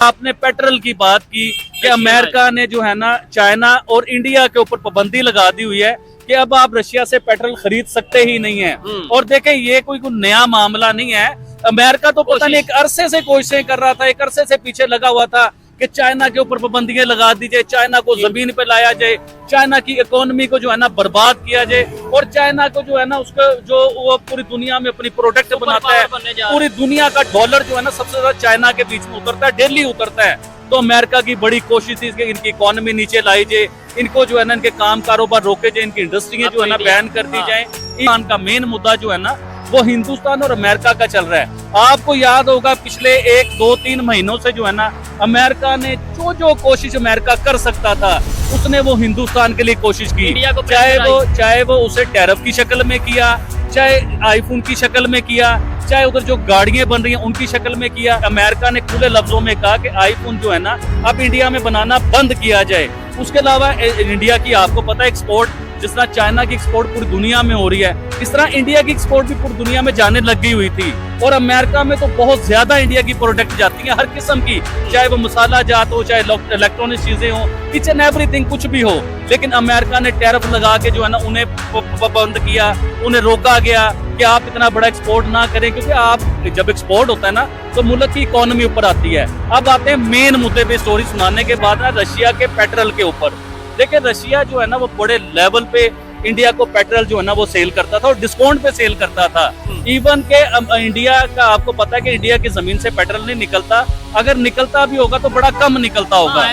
आपने पेट्रोल की बात की कि अमेरिका ने जो है ना चाइना और इंडिया के ऊपर पाबंदी लगा दी हुई है कि अब आप रशिया से पेट्रोल खरीद सकते ही नहीं है। और देखें ये कोई नया मामला नहीं है। अमेरिका तो पता नहीं एक अरसे से कोशिशें कर रहा था, एक अरसे से पीछे लगा हुआ था कि चाइना के ऊपर पाबंदियां लगा दी जाए, चाइना को जमीन पे लाया जाए, चाइना की इकोनॉमी को जो है ना बर्बाद किया जाए और चाइना को जो है ना उसका जो वो पूरी दुनिया में अपनी प्रोडक्ट बनाता है, पूरी दुनिया का डॉलर जो है ना सबसे ज्यादा चाइना के बीच में उतरता है, डेली उतरता है। तो अमेरिका की बड़ी कोशिश थी कि इनकी इकोनॉमी नीचे लाई जाए, इनको जो है ना इनके काम कारोबार रोके जाए, इनकी इंडस्ट्री जो है ना बैन कर दी जाए। ईरान का मेन मुद्दा जो है ना वो हिंदुस्तान और अमेरिका का चल रहा है। आपको याद होगा पिछले 1, 2, 3 महीनों से जो है ना अमेरिका ने जो कोशिश अमेरिका कर सकता था उसने वो हिंदुस्तान के लिए कोशिश की, चाहे वो उसे टैरिफ की शक्ल में किया, चाहे आईफोन की शक्ल में किया, चाहे उधर जो गाड़ियां बन रही हैं उनकी शक्ल में किया। अमेरिका ने खुले लफ्जों में कहा कि आईफोन जो है ना अब इंडिया में बनाना बंद किया जाए। उसके अलावा इंडिया की आपको पता है एक्सपोर्ट, जिस तरह चाइना की एक्सपोर्ट पूरी दुनिया में हो रही है, इस तरह इंडिया की एक्सपोर्ट भी पूरी दुनिया में जाने लगी हुई थी। और अमेरिका में तो बहुत ज्यादा इंडिया की प्रोडक्ट जाती हैं, हर किस्म की, चाहे वो मसाला जात हो, चाहे इलेक्ट्रॉनिक चीजें हो, किचन एवरीथिंग कुछ भी हो। लेकिन अमेरिका ने टैरिफ लगा के जो है ना उन्हें बंद किया, उन्हें रोका गया कि आप इतना बड़ा एक्सपोर्ट ना करें, क्योंकि आप जब एक्सपोर्ट होता है ना तो मुल्क की इकोनॉमी ऊपर आती है। अब आते हैं मेन मुद्दे पे स्टोरी सुनाने के बाद ना रशिया के पेट्रोल के ऊपर। देखिए रशिया जो है ना वो बड़े लेवल पे इंडिया को पेट्रोल जो है ना वो सेल करता था और डिस्काउंट पे सेल करता था। इवन के इंडिया का आपको पता है कि इंडिया की जमीन से पेट्रोल नहीं निकलता, अगर निकलता भी होगा तो बड़ा कम निकलता होगा।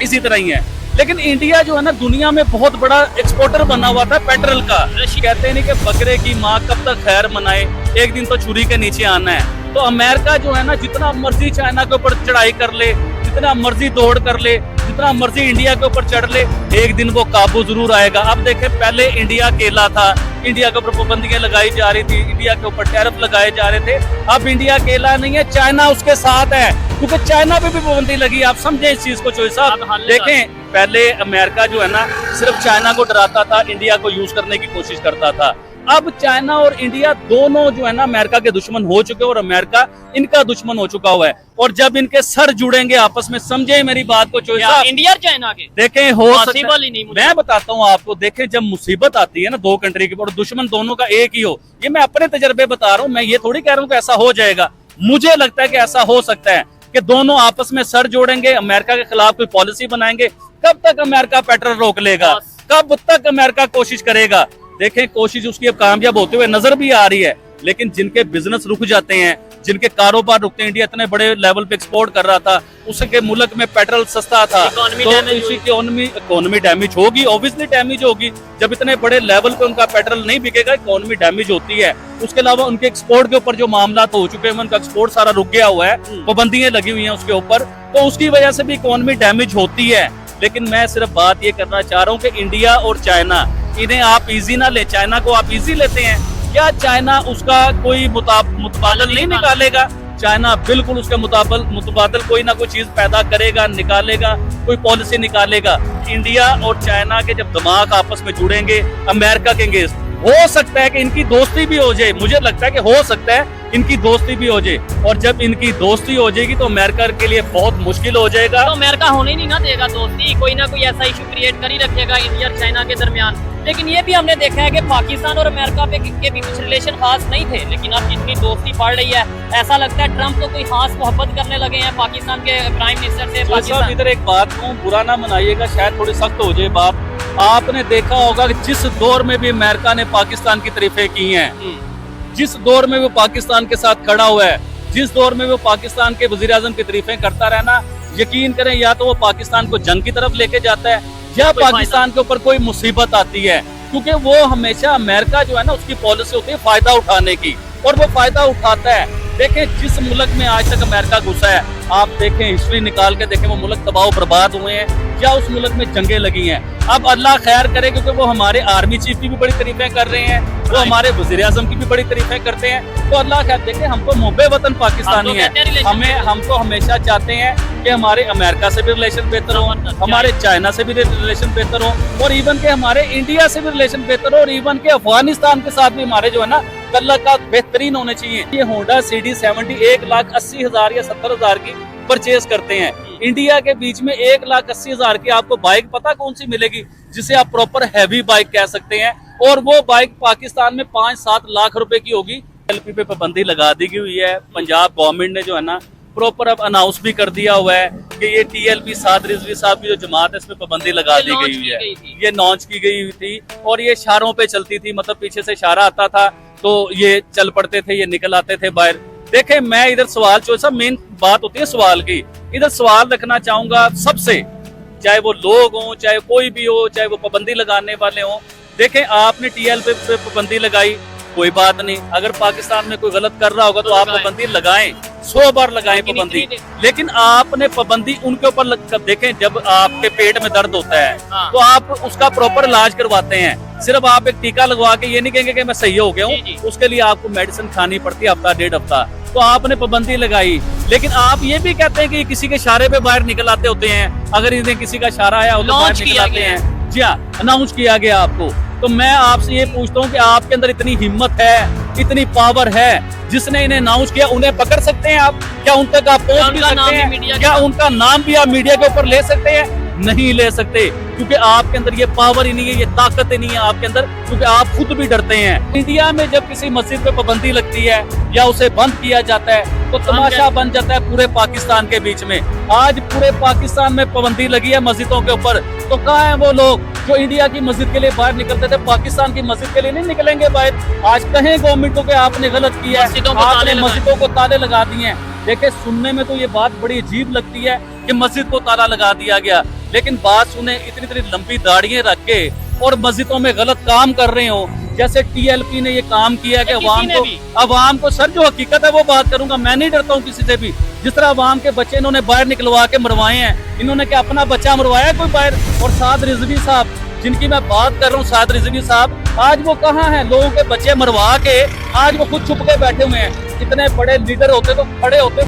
इसी तरह ही है। लेकिन इंडिया जो है ना दुनिया में बहुत बड़ा एक्सपोर्टर बना हुआ था पेट्रोल का। कहते नहीं कि बकरे की माँ कब तक खैर मनाए, एक दिन तो छुरी के नीचे आना है। तो अमेरिका जो है ना जितना मर्जी चाइना के ऊपर चढ़ाई कर ले, जितना मर्जी दौड़ कर ले, जितना मर्जी इंडिया के ऊपर चढ़ ले, एक दिन वो काबू जरूर आएगा। अब देखें पहले इंडिया अकेला था, इंडिया के ऊपर पाबंदियां लगाई जा रही थी, इंडिया के ऊपर टैरिफ लगाए जा रहे थे। अब इंडिया अकेला नहीं है, चाइना उसके साथ है, क्योंकि चाइना पे भी पाबंदी लगी। आप समझे इस चीज को चोई साहब। देखें पहले अमेरिका जो है ना सिर्फ चाइना को डराता था, इंडिया को यूज करने की कोशिश करता था। अब चाइना और इंडिया दोनों जो है ना अमेरिका के दुश्मन हो चुके और अमेरिका इनका दुश्मन हो चुका हुआ है। और जब इनके सर जुड़ेंगे आपस में, समझे मेरी बात को चोई साहब, इंडिया और चाइना के देखें हो सकता है। मैं बताता हूँ आपको, देखें जब मुसीबत आती है ना दो कंट्री की और दुश्मन दोनों का एक ही हो, ये मैं अपने तजर्बे बता रहा हूँ, मैं ये थोड़ी कह रहा हूँ कि ऐसा हो जाएगा। मुझे लगता है कि ऐसा हो सकता है कि दोनों आपस में सर जोड़ेंगे, अमेरिका के खिलाफ कोई पॉलिसी बनाएंगे। कब तक अमेरिका पेट्रोल रोक लेगा, कब तक अमेरिका कोशिश करेगा? देखें कोशिश उसकी अब कामयाब होते हुए नजर भी आ रही है। लेकिन जिनके बिजनेस रुक जाते हैं, जिनके कारोबार रुकते हैं, इंडिया इतने बड़े लेवल पे एक्सपोर्ट कर रहा था, उसके मुल्क में पेट्रोल सस्ता था, तो इसी इकोनॉमी डैमेज होगी, ऑब्वियसली डैमेज होगी। जब इतने बड़े लेवल पे उनका पेट्रोल नहीं बिकेगा, इकोनॉमी डैमेज होती है। उसके अलावा उनके एक्सपोर्ट के ऊपर जो मामला तो हो चुके हैं, उनका एक्सपोर्ट सारा रुक गया हुआ है, पाबंदियां लगी हुई है उसके ऊपर, तो उसकी वजह से भी इकोनॉमी डैमेज होती है। लेकिन मैं सिर्फ बात ये करना चाह रहा हूँ कि इंडिया और चाइना, इन्हें आप इजी ना ले। चाइना को आप इजी लेते हैं क्या? चाइना उसका कोई मुतबादल नहीं निकालेगा? चाइना बिल्कुल उसके मुतबादल कोई ना कोई चीज पैदा करेगा, निकालेगा, कोई पॉलिसी निकालेगा। इंडिया और चाइना के जब दिमाग आपस में जुड़ेंगे अमेरिका के अगेंस्ट, हो सकता है कि इनकी दोस्ती भी हो जाए। मुझे लगता है कि हो सकता है इनकी दोस्ती भी हो जाए, और जब इनकी दोस्ती हो जाएगी तो अमेरिका के लिए बहुत मुश्किल हो जाएगा। तो अमेरिका होने नहीं ना देगा दोस्ती, कोई ना कोई ऐसा इशू क्रिएट कर ही रखेगा इंडिया और चाइना के दरमियान। लेकिन ये भी हमने देखा है कि पाकिस्तान और अमेरिका के भी कुछ रिलेशन खास नहीं थे, लेकिन अब जितनी दोस्ती बढ़ रही है, ऐसा लगता है ट्रम्प तो कोई खास मोहब्बत करने लगे हैं पाकिस्तान के प्राइम मिनिस्टर से। पाकिस्तान इधर एक बात कहूँ, बुरा ना मनाइएगा, शायद थोड़ी सख्त हो जाए बात। आपने देखा होगा कि जिस दौर में भी अमेरिका ने पाकिस्तान की तारीफें की हैं, जिस दौर में वो पाकिस्तान के साथ खड़ा हुआ है, जिस दौर में वो पाकिस्तान के वजीर आजम की तारीफें करता रहना, यकीन करें या तो वो पाकिस्तान को जंग की तरफ लेके जाता है या पाकिस्तान के ऊपर कोई मुसीबत आती है। क्योंकि वो हमेशा अमेरिका जो है ना उसकी पॉलिसी होती है फायदा उठाने की, और वो फायदा उठाता है। देखें जिस मुल्क में आज तक अमेरिका घुसा है, आप देखें हिस्ट्री निकाल के देखें, वो मुल्क तबाह बर्बाद हुए हैं या उस मुल्क में जंगें लगी हैं। अब अल्लाह खैर करे, क्योंकि वो हमारे आर्मी चीफ की भी बड़ी तारीफें कर रहे हैं, वो हमारे वज़ीर आज़म की भी बड़ी तारीफें करते हैं। तो अल्लाह खैर देखे, हम तो मुहब्बे वतन पाकिस्तानी हैं, हम तो हमेशा चाहते हैं कि हमारे अमेरिका से भी रिलेशन बेहतर हो, हमारे चाइना से भी रिलेशन बेहतर हो, और इवन के हमारे इंडिया से भी रिलेशन बेहतर हो, और इवन के अफगानिस्तान के साथ भी हमारे जो है ना तल्लुकात बेहतरीन होने चाहिए। ये होंडा CD70 1,80,000 या 70,000 की परचेज करते हैं। इंडिया के बीच में 1,80,000 की आपको बाइक पता कौन सी मिलेगी जिसे आप प्रॉपर हैवी बाइक कह सकते हैं, और वो बाइक पाकिस्तान में 5-7 लाख रुपए की होगी। टीएलपी पे पाबंदी लगा दी हुई है। पंजाब गवर्नमेंट ने जो है ना प्रॉपर अब अनाउंस भी कर दिया हुआ है कि ये टीएलपी साद रिजवी साहब की जो जमात है इस पे पाबंदी लगा दी गई हुई है। ये लॉन्च की गई हुई थी और ये इशारों पे चलती थी, मतलब पीछे से इशारा आता था तो ये चल पड़ते थे, ये निकल आते थे बाहर। देखे मैं इधर सवाल जो सब मेन बात होती है सवाल की, इधर सवाल रखना चाहूंगा सबसे, चाहे वो लोग हों, चाहे कोई भी हो, चाहे वो पाबंदी लगाने वाले हों। देखें आपने टीएलपी पे पाबंदी लगाई, कोई बात नहीं, अगर पाकिस्तान में कोई गलत कर रहा होगा तो आप पाबंदी लगाएं, 100 बार लगाएं पाबंदी, लेकिन आपने पाबंदी उनके ऊपर देखें जब आपके पेट में दर्द होता है तो आप उसका प्रॉपर इलाज करवाते हैं। सिर्फ आप एक टीका लगवा के ये नहीं कहेंगे कि मैं सही हो गया हूँ, उसके लिए आपको मेडिसिन खानी पड़ती है हफ्ता 1.5 हफ्ता। तो आपने पाबंदी लगाई, लेकिन आप ये भी कहते हैं कि किसी के इशारे पे बाहर निकल आते होते हैं, अगर इन्हें किसी का इशारा आया हो तो बाहर निकल आते हैं। जी हाँ, अनाउंस किया गया आपको। तो मैं आपसे ये पूछता हूँ कि आपके अंदर इतनी हिम्मत है, इतनी पावर है, जिसने इन्हें अनाउंस किया उन्हें पकड़ सकते हैं आप? क्या उन तक आप पहुंच भी सकते हैं? क्या उनका नाम भी आप मीडिया के ऊपर ले सकते हैं? नहीं ले सकते, क्योंकि आपके अंदर ये पावर ही नहीं है, ये ताकत ही नहीं है आपके अंदर, क्योंकि आप खुद भी डरते हैं। इंडिया में जब किसी मस्जिद पे पाबंदी लगती है या उसे बंद किया जाता है तो तमाशा बन जाता है पूरे पाकिस्तान के बीच में। आज पूरे पाकिस्तान में पाबंदी लगी है मस्जिदों के ऊपर, तो कहाँ है वो लोग जो इंडिया की मस्जिद के लिए बाहर निकलते थे, पाकिस्तान की मस्जिद के लिए नहीं निकलेंगे बाहर? आज कहें गवर्नमेंट को कि आपने गलत किया है, आपने मस्जिदों को ताले लगा दिए हैं। देखिए सुनने में तो ये बात बड़ी अजीब लगती है कि मस्जिद को ताला लगा दिया गया, लेकिन बात सुने इतनी लंबी दाढ़ियां रख के और मस्जिदों में गलत काम कर रहे हो, जैसे टीएलपी ने ये काम किया कि अवाम को सर जो हकीकत है वो बात करूंगा, मैं नहीं डरता हूँ किसी से भी। जिस तरह अवाम के बच्चे इन्होंने बाहर निकलवा के मरवाए हैं, इन्होंने क्या अपना बच्चा मरवाया कोई बाहर? और साद रिजवी साहब जिनकी मैं बात कर रहा हूँ, साद रिजवी साहब आज वो कहाँ हैं? लोगों के बच्चे मरवा के आज वो खुद छुप के बैठे हुए हैं। इतने बड़े लीडर होते तो खड़े होते।